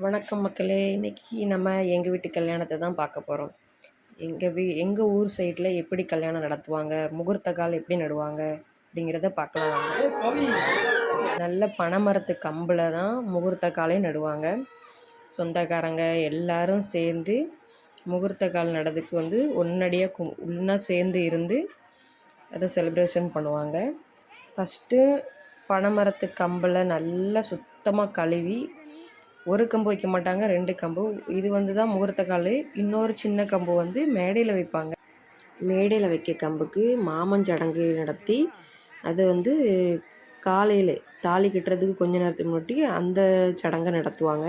வணக்கம் மக்களே. இன்றைக்கி நம்ம எங்கள் வீட்டு கல்யாணத்தை தான் பார்க்க போகிறோம். எங்கள் ஊர் சைடில் எப்படி கல்யாணம் நடத்துவாங்க, முகூர்த்த கால் எப்படி நடுவாங்க அப்படிங்கிறத பார்க்கலாம் வாங்க. நல்ல பனைமரத்து கம்பில் தான் முகூர்த்த காலே நடுவாங்க. சொந்தக்காரங்க எல்லாரும் சேர்ந்து முகூர்த்த கால் நடதுக்கு ஒன்றடியாக ஒன்றா சேர்ந்து இருந்து அதை செலிப்ரேஷன் பண்ணுவாங்க. ஃபஸ்ட்டு பனைமரத்து கம்பில் நல்லா சுத்தமாக கழுவி ஒரு கம்பு வைக்க மாட்டாங்க, 2 கம்பு. இது தான் முகூர்த்த கால். இன்னொரு சின்ன கம்பு மேடையில் வைப்பாங்க. மேடையில் வைக்க கம்புக்கு மாமஞ்சடங்கு நடத்தி அதை காலையில் தாலி கட்டுறதுக்கு கொஞ்ச நேரத்துக்கு முன்னாடி அந்த சடங்கை நடத்துவாங்க.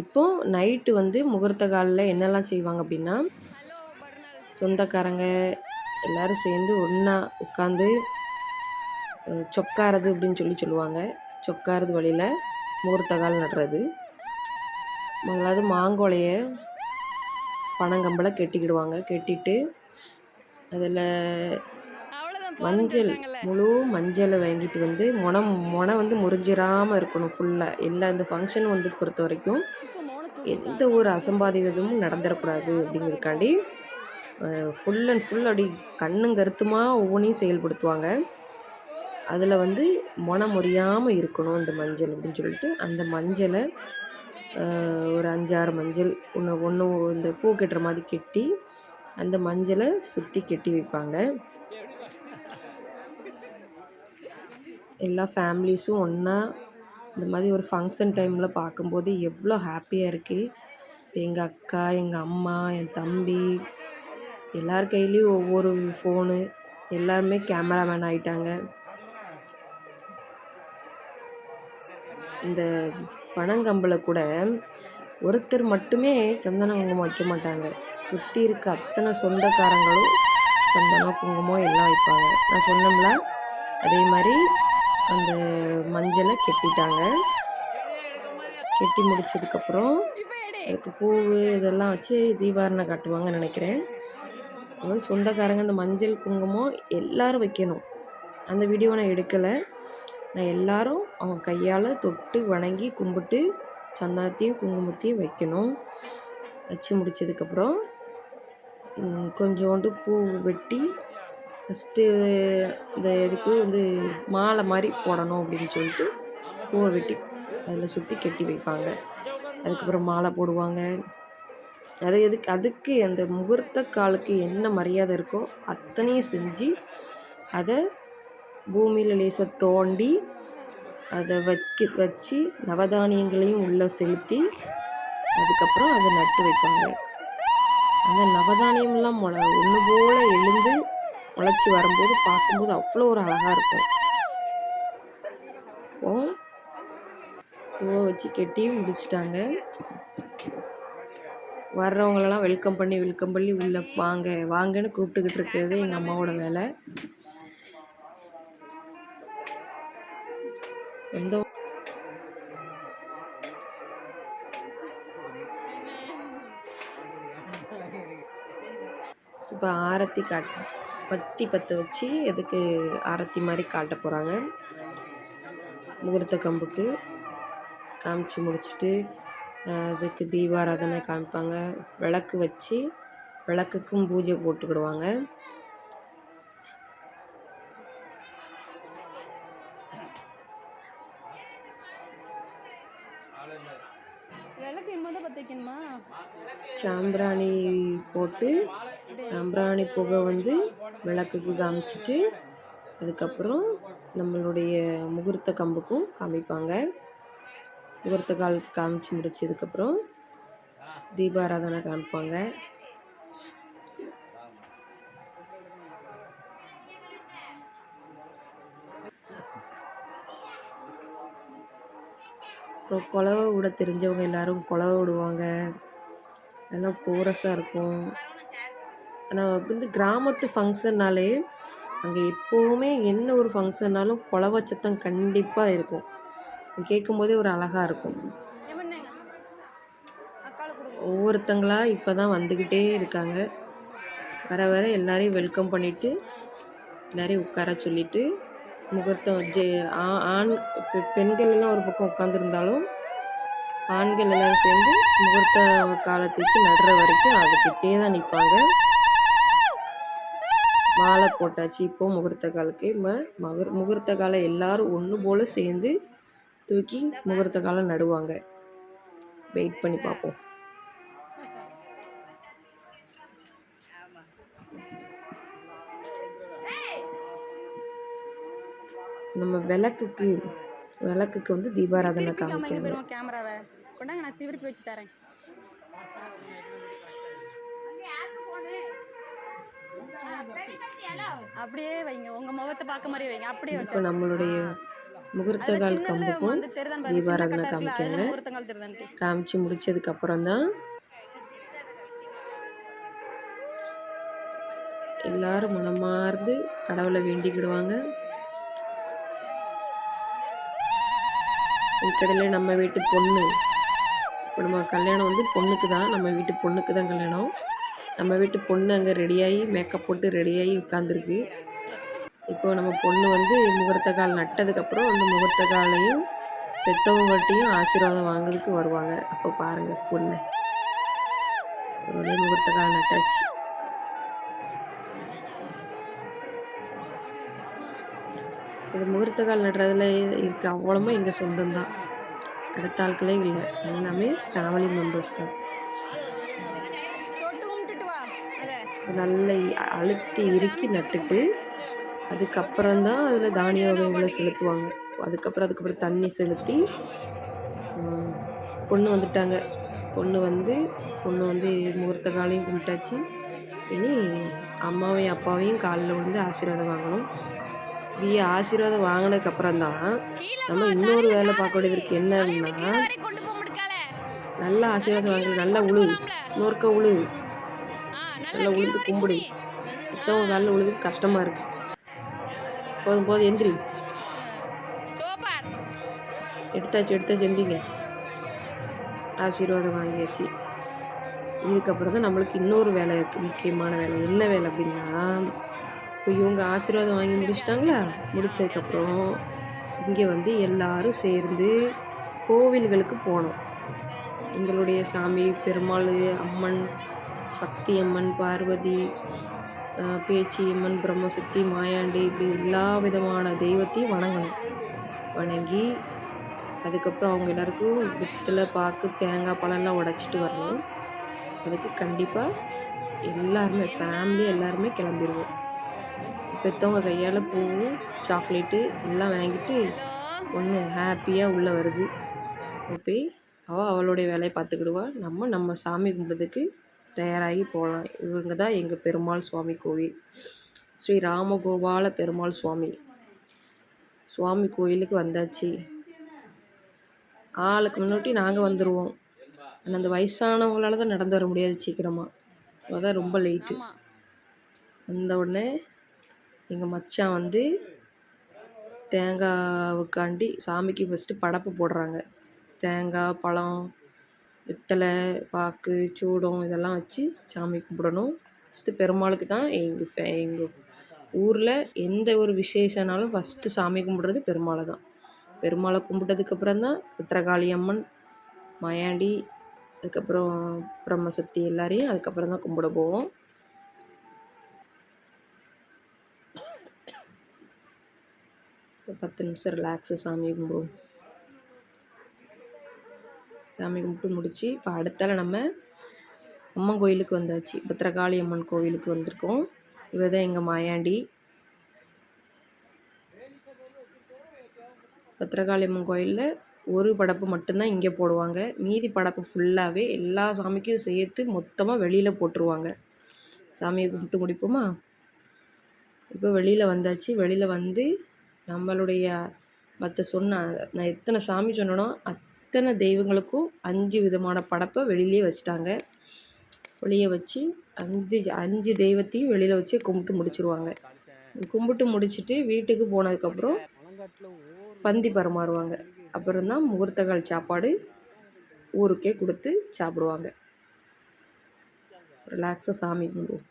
இப்போது நைட்டு முகூர்த்த காலில் என்னெல்லாம் செய்வாங்க அப்படின்னா, சொந்தக்காரங்க எல்லோரும் சேர்ந்து ஒன்றா உட்காந்து சொக்காரது அப்படின்னு சொல்லுவாங்க. சொக்காரது வழியில் முகூர்த்த கால் நடுறது. முதலாவது மாங்கொலையை பனங்கம்பில் கெட்டிக்கிடுவாங்க. கெட்டிட்டு அதில் மஞ்சள், முழு மஞ்சளை வாங்கிட்டு மொனை முறிஞ்சிராமல் இருக்கணும் ஃபுல்லாக. எல்லா இந்த ஃபங்க்ஷன் பொறுத்த வரைக்கும் எந்த ஒரு அசம்பாவிதமும் நடந்துடக்கூடாது அப்படிங்கிறதுக்காண்டி ஃபுல் அண்ட் ஃபுல் அப்படி கண்ணும் கருத்துமாக ஒவ்வொன்றையும் செயல்படுத்துவாங்க. அதில் மொனை முறியாமல் இருக்கணும் அந்த மஞ்சள் அப்படின்னு சொல்லிட்டு அந்த மஞ்சளை ஒரு 5-6 மஞ்சள் ஒன்று இந்த பூ கட்டுற மாதிரி கெட்டி அந்த மஞ்சளை சுற்றி கெட்டி வைப்பாங்க. எல்லா ஃபேமிலிஸும் ஒன்றா இந்த மாதிரி ஒரு ஃபங்க்ஷன் டைமில் பார்க்கும்போது எவ்வளோ ஹாப்பியாக இருக்குது. எங்கள் அக்கா, எங்கள் அம்மா, என் தம்பி எல்லார் கையிலையும் ஒவ்வொரு ஃபோனு, எல்லாருமே கேமராமேன் ஆகிட்டாங்க. இந்த பனங்கம்பில் கூட ஒருத்தர் மட்டுமே சந்தன குங்குமம் வைக்க மாட்டாங்க. சுற்றி இருக்க அத்தனை சொந்தக்காரங்களும் சந்தனம் குங்குமம் எல்லாம் வைப்பாங்க. நான் சொன்னோம்ல, அதே மாதிரி அந்த மஞ்சளை கெட்டிட்டாங்க. கெட்டி முடிச்சதுக்கப்புறம் அதுக்கு பூ இதெல்லாம் வச்சு தீபாரணை காட்டுவாங்கன்னு நினைக்கிறேன். சொந்தக்காரங்க அந்த மஞ்சள் குங்குமம் எல்லோரும் வைக்கணும். அந்த வீடியோ நான் எடுக்கலை. நான் எல்லோரும் அவங்க கையால் தொட்டு வணங்கி கும்பிட்டு சந்தனத்தையும் குங்குமத்தையும் வைக்கணும். வச்சு முடித்ததுக்கப்புறம் கொஞ்சோண்டு பூ வெட்டி ஃபஸ்ட்டு இந்த இதுக்கு மாலை மாதிரி போடணும் அப்படின்னு சொல்லிட்டு பூவை வெட்டி அதில் சுற்றி கெட்டி வைப்பாங்க. அதுக்கப்புறம் மாலை போடுவாங்க. அதுக்கு அந்த முகூர்த்த காலுக்கு என்ன மரியாதை இருக்கோ அத்தனையும் செஞ்சு அதை பூமியில் லேசாக தோண்டி அதை வச்சு நவதானியங்களையும் உள்ளே செலுத்தி அதுக்கப்புறம் அதை நட்டு வைப்பாங்க. அந்த நவதானியம்லாம் ஒன்று போல் எழுந்து முளைச்சி வரும்போது பார்க்கும்போது அவ்வளோ ஒரு அழகாக இருக்கும். பூவை வச்சு கெட்டி முடிச்சிட்டாங்க. வர்றவங்களெல்லாம் வெல்கம் பண்ணி உள்ளே வாங்க வாங்கன்னு கூப்பிட்டுக்கிட்டு இருக்கிறது எங்கள் அம்மாவோட வேலை. சொந்தம் இப்போ ஆரத்தி பற்ற வச்சு எதுக்கு ஆரத்தி மாதிரி காட்ட போகிறாங்க. முகூர்த்த கம்புக்கு காமிச்சு முடிச்சுட்டு அதுக்கு தீபாராதனை காமிப்பாங்க. விளக்கு வச்சு விளக்குக்கும் பூஜை போட்டுக்கிடுவாங்க. சாம்பிராணி போட்டு சாம்பிராணி புகை விளக்குக்கு காமிச்சிட்டு அதுக்கப்புறம் நம்மளுடைய முகூர்த்த கம்புக்கும் காமிப்பாங்க. முகூர்த்த காலுக்கு காமிச்சு முடிச்சதுக்கப்புறம் தீபாராதனை காமிப்பாங்க. அப்புறம் குலவை விட தெரிஞ்சவங்க எல்லோரும் குலவை விடுவாங்க. எல்லாம் கோரஸாக இருக்கும். ஆனால் கிராமத்து ஃபங்க்ஷன்னாலே அங்கே எப்போவுமே என்ன ஒரு ஃபங்க்ஷன்னாலும் குலவை சத்தம் கண்டிப்பாக இருக்கும். கேட்கும்போதே ஒரு அழகாக இருக்கும். ஒவ்வொருத்தங்களா இப்போ தான் வந்துக்கிட்டே இருக்காங்க. வர வர எல்லாரையும் வெல்கம் பண்ணிவிட்டு எல்லோரையும் உட்கார சொல்லிவிட்டு முகூர்த்தம் ஆண் பெண்கள் எல்லாம் ஒரு பக்கம் உட்காந்துருந்தாலும் ஆண்கள் எல்லோரும் சேர்ந்து முகூர்த்த காலத்துக்கு நடுற வரைக்கும் அதுக்கிட்டே தான் நிற்பாங்க. மாலை போட்டாச்சு. இப்போது முகூர்த்த காலுக்கு முகூர்த்த காலை எல்லோரும் ஒன்று போல் சேர்ந்து தூக்கி முகூர்த்த காலம் நடுவாங்க. வெயிட் பண்ணி பார்ப்போம். நம்ம விளக்குக்கு வந்து தீபாராதனை காமிக்காங்க. கேமராவை கொண்டாங்க, நான் திருப்பி வச்சு தரேன். அப்படியே வைங்க, உங்க முகத்தை பார்க்க மாதிரி வைங்க. அப்படியே இப்போ நம்மளுடைய முகூர்த்த கால் கம்புக்கும் தீபாராதனை காமிக்காங்க. காமிச்சு முடிச்சதுக்கு அப்புறம் தான் எல்லாரும் மனமார்ந்து கடவுளை வேண்டிக்கிடுவாங்க. இதுக்கடையில் நம்ம வீட்டு பொண்ணு, இப்போ நம்ம கல்யாணம் வந்து பொண்ணுக்கு தான், நம்ம வீட்டு பொண்ணுக்கு தான் கல்யாணம். நம்ம வீட்டு பொண்ணு அங்கே ரெடியாகி மேக்கப் போட்டு ரெடியாகி உட்காந்துருக்கு. இப்போ நம்ம பொண்ணு வந்து முகூர்த்த கால் நட்டதுக்கப்புறம் அந்த முகூர்த்த காலையும் பெற்றவங்கள்ட்டையும் ஆசீர்வாதம் வாங்குறதுக்கு வருவாங்க. அப்போ பாருங்கள் பொண்ணு உடனே முகூர்த்த கால் நட்டாச்சு. இது முகூர்த்த கால் நடுறதுல இருக்க அவ்வளோமா எங்கள் சொந்தம்தான், அடுத்த ஆட்களே இல்லை, எல்லாமே ஃபேமிலி மெம்பர்ஸ் தான். நல்லா அழுத்தி இறுக்கி நட்டுட்டு அதுக்கப்புறம்தான் அதில் தானிய வகைகளை செலுத்துவாங்க. அதுக்கப்புறம் தண்ணி செலுத்தி பொண்ணு வந்துட்டாங்க. பொண்ணு வந்து முகூர்த்த காலையும் கும்பிட்டாச்சு. இனி அம்மாவையும் அப்பாவையும் காலில் விழுந்து ஆசீர்வாதம் வாங்கணும். ஆசீர்வாதம் வாங்கினதுக்கப்புறம் தான் நம்ம இன்னொரு வேலை பார்க்க வேண்டியது இருக்குது. என்னன்னா, நல்லா ஆசீர்வாதம் வாங்கி நல்லா இன்னொருக்க நல்லா உழுந்து கும்பிடு. மற்றவங்க காலில் உழுதுக்கு கஷ்டமாக இருக்குது. போதும் எந்திரி. எடுத்தாச்சு எந்திரிங்க. ஆசீர்வாதம் வாங்கியாச்சு. இதுக்கப்புறம் தான் நம்மளுக்கு இன்னொரு வேலை இருக்குது, முக்கியமான வேலை. என்ன வேலை அப்படின்னா, இப்போ இவங்க ஆசீர்வாதம் வாங்கி முடிச்சிட்டாங்களா, முடித்ததுக்கப்புறம் இங்கே வந்து எல்லாரும் சேர்ந்து கோவில்களுக்கு போனோம். எங்களுடைய சாமி பெருமாள், அம்மன், சக்தி அம்மன், பார்வதி, பேச்சியம்மன், பிரம்மசக்தி, மாயாண்டி, இப்படி எல்லா விதமான தெய்வத்தையும் வணங்கி அதுக்கப்புறம் அவங்க எல்லாருக்கும் வெத்தலை பாக்கு தேங்காய் பழம்லாம் உடச்சிட்டு வரணும். அதுக்கு கண்டிப்பாக எல்லாருமே ஃபேமிலி எல்லாருமே கிளம்பிடுவோம். பெற்றவங்க கையால் பூ சாக்லேட்டு எல்லாம் வாங்கிட்டு பொண்ணு ஹாப்பியாக உள்ளே வருது. போய் அவளுடைய வேலையை பார்த்துக்கிடுவா. நம்ம சாமி கும்பிட்றதுக்கு தயாராகி போகலாம். இவங்க தான் எங்கள் பெருமாள் சுவாமி கோவில், ஸ்ரீ ராமகோபால பெருமாள் சுவாமி கோயிலுக்கு வந்தாச்சு. ஆளுக்கு முன்னாடி நாங்கள் வந்துடுவோம். ஆனால் அந்த வயசானவங்களால தான் நடந்து வர முடியாது சீக்கிரமாக, அதான் ரொம்ப லேட்டு. வந்த உடனே எங்கள் மச்சான் வந்து தேங்காவுக்காண்டி சாமிக்கு ஃபஸ்ட்டு படப்பு போடுறாங்க. தேங்காய் பழம் வெத்தலை பாக்கு சூடம் இதெல்லாம் வச்சு சாமி கும்பிடணும். ஃபஸ்ட்டு பெருமாளுக்கு தான். எங்கள் ஊரில் எந்த ஒரு விசேஷனாலும் ஃபஸ்ட்டு சாமி கும்பிட்றது பெருமாளை தான். பெருமாளை கும்பிட்டதுக்கப்புறம் தான் பத்திரகாளி அம்மன், மாயாண்டி, அதுக்கப்புறம் பிரம்மசக்தி எல்லாரையும் அதுக்கப்புறம் தான் கும்பிட போவோம். ஒரு 10 நிமிஷம் ரிலாக்ஸாக சாமி கும்பிடுவோம். சாமி கும்பிட்டு முடித்து இப்போ அடுத்தால நம்ம அம்மன் கோயிலுக்கு வந்தாச்சு. பத்திரகாளி அம்மன் கோவிலுக்கு வந்திருக்கோம். இவர் தான் எங்கள் மாயாண்டி. பத்திரகாளி அம்மன் கோயிலில் ஒரு படப்பு மட்டும்தான் இங்கே போடுவாங்க. மீதி படப்பு ஃபுல்லாகவே எல்லா சாமிக்கும் சேர்த்து மொத்தமாக வெளியில் போட்டுருவாங்க. சாமியை கும்பிட்டு முடிப்போமா? இப்போ வெளியில் வந்தாச்சு. வெளியில் வந்து நம்மளுடைய நான் எத்தனை சாமி சொன்னனோ அத்தனை தெய்வங்களுக்கும் 5 விதமான படப்பை வெளியிலே வச்சுட்டாங்க. வெளியே வச்சு 5 தெய்வத்தையும் வெளியில் வச்சு கும்பிட்டு முடிச்சுருவாங்க. கும்பிட்டு முடிச்சுட்டு வீட்டுக்கு போனதுக்கப்புறம் பந்தி பரிமாறுவாங்க. அப்புறம் தான் முகூர்த்தக்கால் சாப்பாடு ஊருக்கே கொடுத்து சாப்பிடுவாங்க. ரிலாக்ஸாக சாமி கும்பிடுவோம்.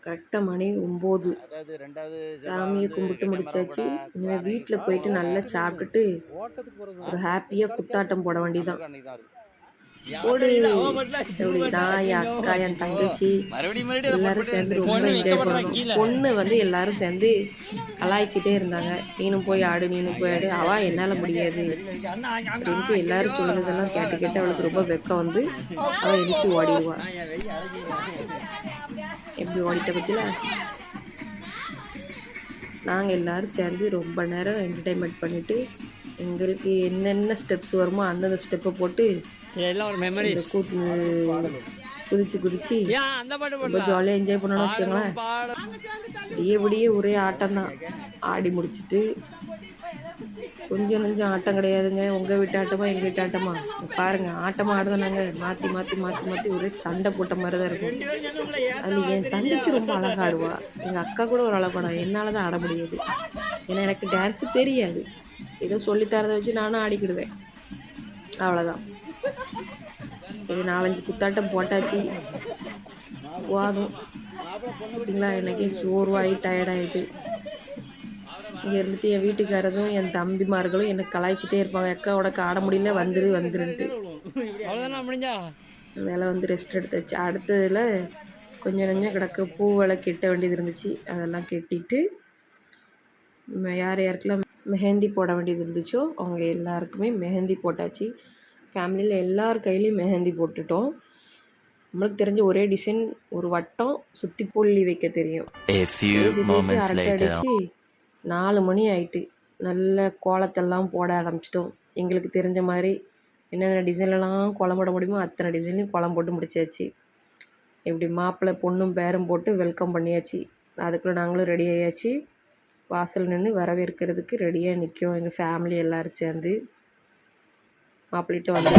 கரெக்டாக மணி 9. சாமியை கும்பிட்டு முடிச்சாச்சு. இனிமேல் வீட்டில் போயிட்டு நல்லா சாப்பிட்டுட்டு ஒரு ஹாப்பியாக குத்தாட்டம் போட வேண்டியதான். போடு. நான் என் அக்கா என் தங்கச்சி எல்லாரும் சேர்ந்து ரொம்ப என்ஜாய் பண்ணோம். பொண்ணு வந்து எல்லாரும் சேர்ந்து கலாய்ச்சிட்டே இருந்தாங்க. நீனும் போய் ஆடு, நீனும் போய் ஆடு. அவள் என்னால் முடியாது அப்படின்ட்டு எல்லாரும் சொல்லுறதெல்லாம் கேட்டு கேட்டு அவளுக்கு ரொம்ப வெக்கம் வந்து அவள் எரிச்சு ஓடிடுவாள். எப்படி ஓடிட்ட பற்றில நாங்கள் எல்லோரும் சேர்ந்து ரொம்ப நேரம் என்டர்டைன்மெண்ட் பண்ணிவிட்டு எங்களுக்கு என்னென்ன ஸ்டெப்ஸ் வருமோ அந்தந்த ஸ்டெப்பை போட்டு குதிச்சு குதிச்சு ரொம்ப ஜாலியாக என்ஜாய் பண்ணணும்னு வச்சுக்கோங்களேன். விடிய ஒரே ஆட்டம் தான். ஆடி முடிச்சுட்டு கொஞ்சம் நஞ்சம் ஆட்டம் கிடையாதுங்க. உங்கள் வீட்டு ஆட்டமா எங்கள் வீட்டு ஆட்டமா பாருங்கள். ஆட்டமாக ஆடுதான் நாங்கள் மாற்றி மாற்றி மாற்றி மாற்றி ஒரே சண்டை போட்ட மாதிரி தான் இருக்கும். அதில் என் தங்கச்சி ரொம்ப அழகாக ஆடுவா. எங்கள் அக்கா கூட ஒரு அழகாக ஆடுவா. என்னால் தான் ஆட முடியாது. ஏன்னா எனக்கு டான்ஸு தெரியாது. ஏதோ சொல்லித்தரதை வச்சு நானும் ஆடிக்கிடுவேன். அவ்வளோதான். சரி 4-5 குத்தாட்டம் போட்டாச்சு. போதும் பார்த்தீங்களா. எனக்கே சோர்வாகி டயர்டாகிட்டு இங்கே இருந்துட்டு என் வீட்டுக்காரதும் என் தம்பிமார்களும் எனக்கு கலாய்ச்சிட்டே இருப்பாங்க. அக்கா உனக்கு ஆட முடியல வந்துருன்ட்டு. வேலை வந்து ரெஸ்ட் எடுத்தாச்சு. அடுத்ததில் கொஞ்சம் நஞ்சம் கிடக்க பூவெல்லாம் கெட்ட வேண்டியது இருந்துச்சு. அதெல்லாம் கெட்டிட்டு யார் யாருக்கெல்லாம் மெஹந்தி போட வேண்டியது இருந்துச்சோ அவங்க எல்லாருக்குமே மெஹந்தி போட்டாச்சு. ஃபேமிலியில் எல்லார் கையிலையும் மெஹந்தி போட்டுட்டோம். நம்மளுக்கு தெரிஞ்ச ஒரே டிசைன் ஒரு வட்டம் சுற்றி புள்ளி வைக்க தெரியும். அரட்டை அடித்து 4 மணி ஆயிட்டு நல்ல கோலத்தெல்லாம் போட ஆரம்பிச்சிட்டோம். எங்களுக்கு தெரிஞ்ச மாதிரி என்னென்ன டிசைன்லலாம் கோலம் போட முடியுமோ அத்தனை டிசைன்லையும் கோலம் போட்டு முடிச்சாச்சு. இப்படி மாப்பிள்ளை பொண்ணும் பேரும் போட்டு வெல்கம் பண்ணியாச்சு. அதுக்குள்ளே நாங்களும் ரெடி ஆயாச்சு. வாசல் நின்று வரவேற்கிறதுக்கு ரெடியாக நிற்கும் எங்கள் ஃபேமிலி எல்லோரும் சேர்ந்து. மாப்பிள்ளைகிட்ட வந்து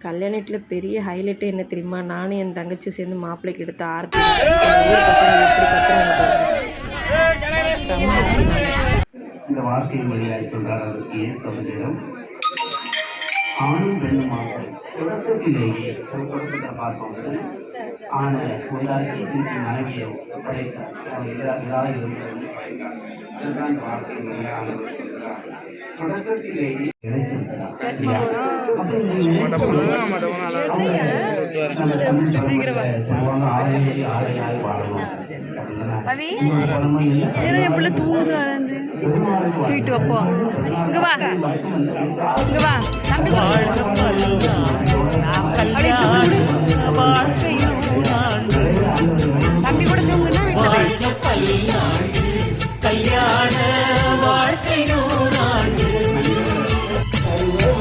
கல்யாண வீட்டில் பெரிய ஹைலைட்டு என்ன தெரியுமா? நானும் என் தங்கச்சி சேர்ந்து மாப்பிள்ளைக்கு எடுத்த ஆர்த்தி. ஊர் பசங்க எப்படி கத்துறாங்க பாருங்க. செம்ம இந்த வார்த்தையின் வழியாக சொல்றார் அவருக்கு ஏன் சொல்லுகிறோம். ஆணும் பெண்ணுமாக தொடக்கத்திலேயே ஒரு குடும்பத்தை பார்க்கும்போது ஆன உண்டாக்கி மனைவியை படைத்தார். எல்லாரும் படைத்தார். அதுதான் இந்த வார்த்தையின் வழியாக சொல்கிறார். தொடக்கத்திலேயே தூக்கிட்டு வைப்போ. இங்க வா இங்க வா தம்பி தம்பி கூட தூங்குனா கல்யாண வாழ்க்கை நூறாண்டு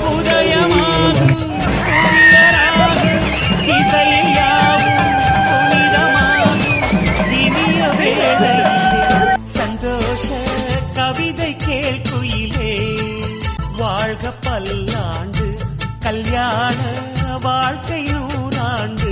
உதயமாகும் இசையாகும் புனிதமாகும் இனிய வேளையிலே சந்தோஷ கவிதை கேட்குயிலே வாழ்க பல்லாண்டு கல்யாண வாழ்க்கை நூறாண்டு.